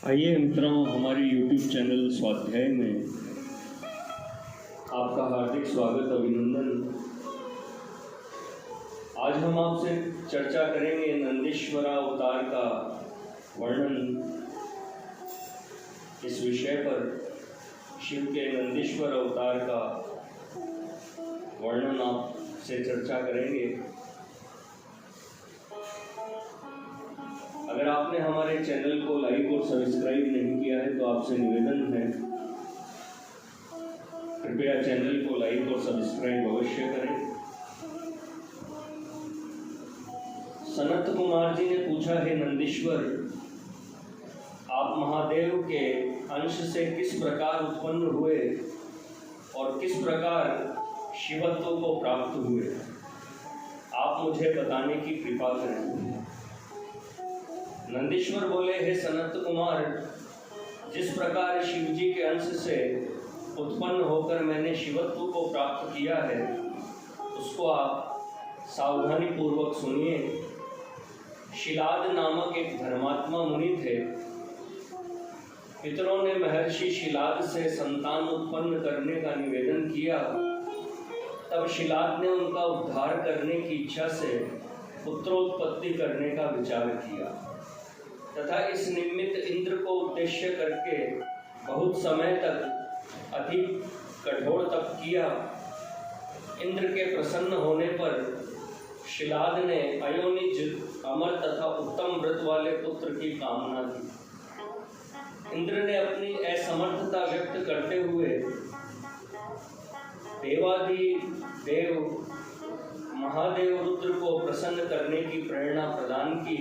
आइए मित्रों, हमारे YouTube चैनल स्वाध्याय में आपका हार्दिक स्वागत अभिनंदन। आज हम आपसे चर्चा करेंगे नंदीश्वर अवतार का वर्णन। इस विषय पर शिव के नंदीश्वर अवतार का वर्णन आपसे चर्चा करेंगे। अगर आपने हमारे चैनल को लाइक और सब्सक्राइब नहीं किया है तो आपसे निवेदन है, कृपया चैनल को लाइक और सब्सक्राइब अवश्य करें। सनत कुमार जी ने पूछा, है नंदीश्वर, आप महादेव के अंश से किस प्रकार उत्पन्न हुए और किस प्रकार शिवत्व को प्राप्त हुए, आप मुझे बताने की कृपा करें। नंदीश्वर बोले, हे सनत कुमार, जिस प्रकार शिव जी के अंश से उत्पन्न होकर मैंने शिवत्व को प्राप्त किया है, उसको आप सावधानी पूर्वक सुनिए। शिलाद नामक एक धर्मात्मा मुनि थे। पितरों ने महर्षि शिलाद से संतान उत्पन्न करने का निवेदन किया। तब शिलाद ने उनका उद्धार करने की इच्छा से पुत्रोत्पत्ति करने का विचार किया तथा इस निमित्त इंद्र को उद्देश्य करके बहुत समय तक अधिक कठोर तप किया। इंद्र के प्रसन्न होने पर शिलाद ने अयोनिज, अमर तथा उत्तम व्रत वाले पुत्र की कामना की। इंद्र ने अपनी असमर्थता व्यक्त करते हुए देवादि देव महादेव रुद्र को प्रसन्न करने की प्रेरणा प्रदान की।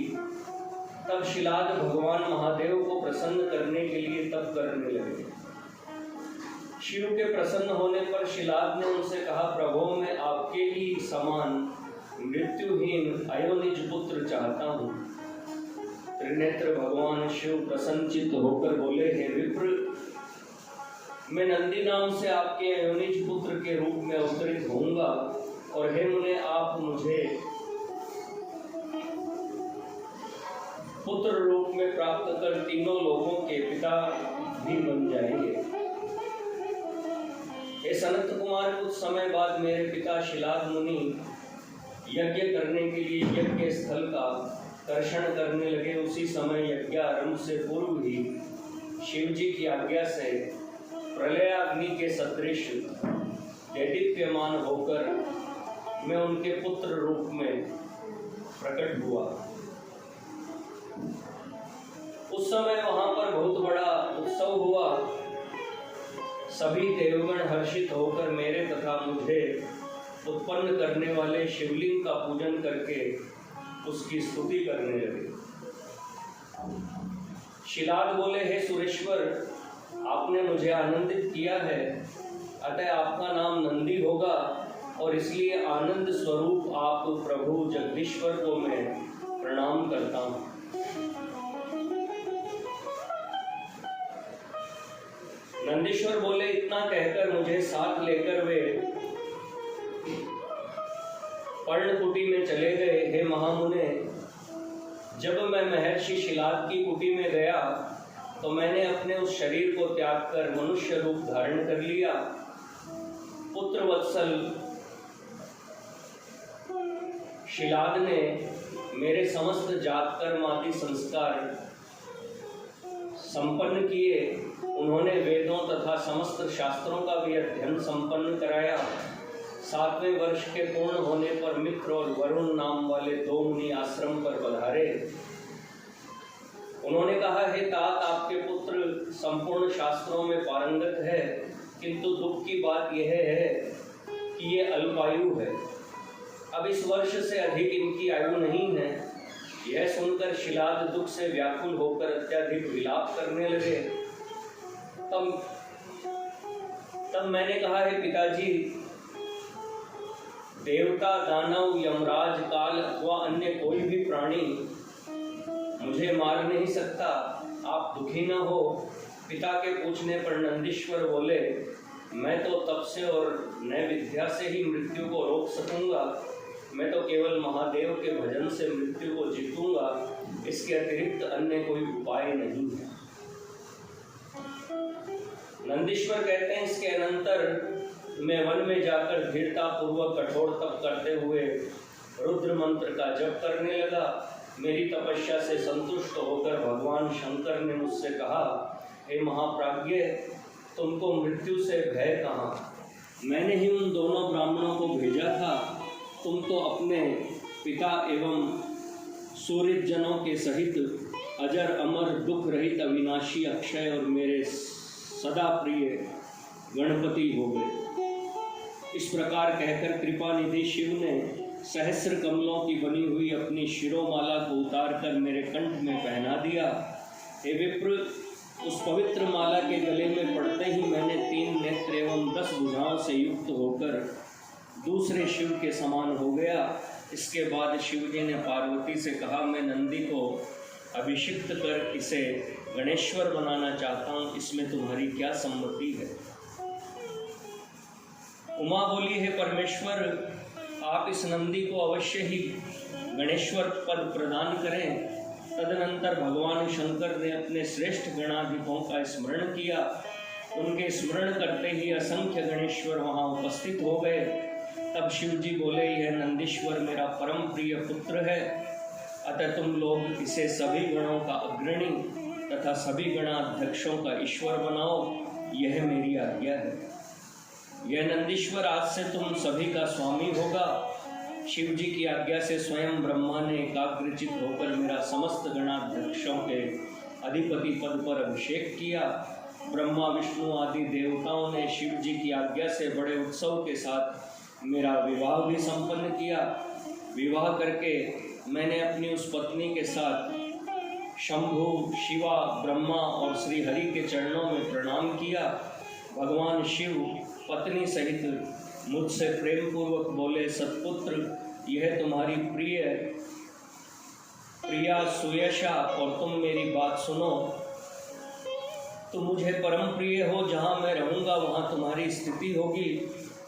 तब शिलाद भगवान महादेव को प्रसन्न करने के लिए तप करने लगे। शिव के प्रसन्न होने पर शिलाद ने उनसे कहा, प्रभु, मैं आपके ही समान मृत्युहीन अयोनिज पुत्र चाहता हूँ। त्रिनेत्र भगवान शिव प्रसन्नचित्त होकर बोले, हे विप्र, मैं नंदी नाम से आपके अयोनिज पुत्र के रूप में अवतरित होऊंगा और हे मुने, आप मुझे पुत्र रूप में प्राप्त कर तीनों लोगों के पिता भी बन जाएंगे। हे सनत कुमार, कुछ समय बाद मेरे पिता शिलाद मुनि यज्ञ करने के लिए यज्ञ स्थल का दर्शन करने लगे। उसी समय यज्ञ आरंभ से पूर्व ही शिव जी की आज्ञा से प्रलयाग्नि के सदृश देदीप्यमान होकर मैं उनके पुत्र रूप में प्रकट हुआ। उस समय वहां पर बहुत बड़ा उत्सव हुआ। सभी देवगण हर्षित होकर मेरे तथा मुझे उत्पन्न करने वाले शिवलिंग का पूजन करके उसकी स्तुति करने लगे। शिलाद बोले, हे सुरेश्वर, आपने मुझे आनंदित किया है, अतः आपका नाम नंदी होगा और इसलिए आनंद स्वरूप आप प्रभु जगदीश्वर को मैं प्रणाम करता हूँ। नंदीश्वर बोले, इतना कहकर मुझे साथ लेकर वे पर्णकुटी में चले गए। हे महामुने, जब मैं महर्षि शिलाद की कुटी में गया तो मैंने अपने उस शरीर को त्याग कर मनुष्य रूप धारण कर लिया। पुत्र वत्सल शिलाद ने मेरे समस्त जात कर्म आदि संस्कार संपन्न किए। उन्होंने वेदों तथा समस्त शास्त्रों का भी अध्ययन संपन्न कराया। 7वें वर्ष के पूर्ण होने पर मित्र और वरुण नाम वाले 2 मुनि आश्रम पर पधारे। उन्होंने कहा, हे तात, आपके पुत्र संपूर्ण शास्त्रों में पारंगत है, किंतु दुख की बात यह है कि ये अल्पायु है। अब इस वर्ष से अधिक इनकी आयु नहीं है। यह सुनकर शिलाद दुख से व्याकुल होकर अत्यधिक विलाप करने लगे। तब मैंने कहा, हे पिताजी, देवता, दानव, यमराज, काल अथवा अन्य कोई भी प्राणी मुझे मार नहीं सकता, आप दुखी न हो। पिता के पूछने पर नंदीश्वर बोले, मैं तो तप से और नय विद्या से ही मृत्यु को रोक सकूंगा। मैं तो केवल महादेव के भजन से मृत्यु को जीतूंगा, इसके अतिरिक्त अन्य कोई उपाय नहीं है। नंदीश्वर कहते हैं इसके अनंतर मैं वन में जाकर धीरता पूर्वक कठोर तप करते हुए रुद्र मंत्र का जप करने लगा। मेरी तपस्या से संतुष्ट होकर भगवान शंकर ने मुझसे कहा, हे महाप्राज्ञ, तुमको मृत्यु से भय कहाँ? मैंने ही उन दोनों ब्राह्मणों को भेजा था। तुम तो अपने पिता एवं सूर्यजनों के सहित अजर अमर दुख रहित अविनाशी अक्षय और मेरे सदा प्रिय गणपति हो गए। इस प्रकार कहकर कृपा निधि शिव ने सहस्र कमलों की बनी हुई अपनी शिरोमाला को उतारकर मेरे कंठ में पहना दिया। हे विप्र, उस पवित्र माला के गले में पड़ते ही मैंने 3 नेत्र एवं 10 भुजाओं से युक्त होकर दूसरे शिव के समान हो गया। इसके बाद शिव जी ने पार्वती से कहा, मैं नंदी को अभिषिक्त कर इसे गणेश्वर बनाना चाहता हूँ, इसमें तुम्हारी क्या सम्मति है? उमा बोली, हे परमेश्वर, आप इस नंदी को अवश्य ही गणेश्वर पद प्रदान करें। तदनंतर भगवान शंकर ने अपने श्रेष्ठ गणाधिपों का स्मरण किया। उनके स्मरण करते ही असंख्य गणेश्वर वहाँ उपस्थित हो गए। तब शिव जी बोले, यह नंदीश्वर मेरा परम प्रिय पुत्र है, अतः तुम लोग इसे सभी गणों का अग्रणी तथा सभी गणाध्यक्षों का ईश्वर बनाओ, यह मेरी आज्ञा है। यह नंदीश्वर आज से तुम सभी का स्वामी होगा। शिव जी की आज्ञा से स्वयं ब्रह्मा ने एकाग्रचित होकर मेरा समस्त गणाध्यक्षों के अधिपति पद पर अभिषेक किया। ब्रह्मा, विष्णु आदि देवताओं ने शिव जी की आज्ञा से बड़े उत्सव के साथ मेरा विवाह भी संपन्न किया। विवाह करके मैंने अपनी उस पत्नी के साथ शंभु, शिवा, ब्रह्मा और श्री हरि के चरणों में प्रणाम किया। भगवान शिव पत्नी सहित मुझसे प्रेम पूर्वक बोले, सत्पुत्र, यह तुम्हारी प्रिया सुयशा, और तुम मेरी बात सुनो। तुम मुझे परम प्रिय हो, जहाँ मैं रहूँगा वहाँ तुम्हारी स्थिति होगी,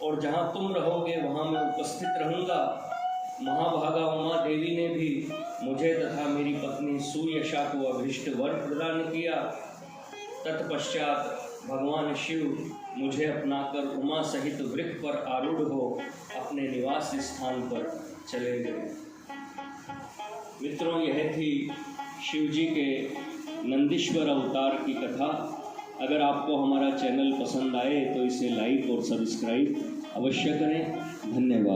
और जहाँ तुम रहोगे वहाँ मैं उपस्थित रहूँगा। महाभागा उमा देवी ने भी मुझे तथा मेरी पत्नी सुयशा को अभीष्ट वर प्रदान किया। तत्पश्चात भगवान शिव मुझे अपनाकर उमा सहित वृक्ष पर आरूढ़ हो अपने निवास स्थान पर चले गए। मित्रों, यह थी शिव जी के नंदीश्वर अवतार की कथा। अगर आपको हमारा चैनल पसंद आए तो इसे लाइक और सब्सक्राइब अवश्य करें। धन्यवाद।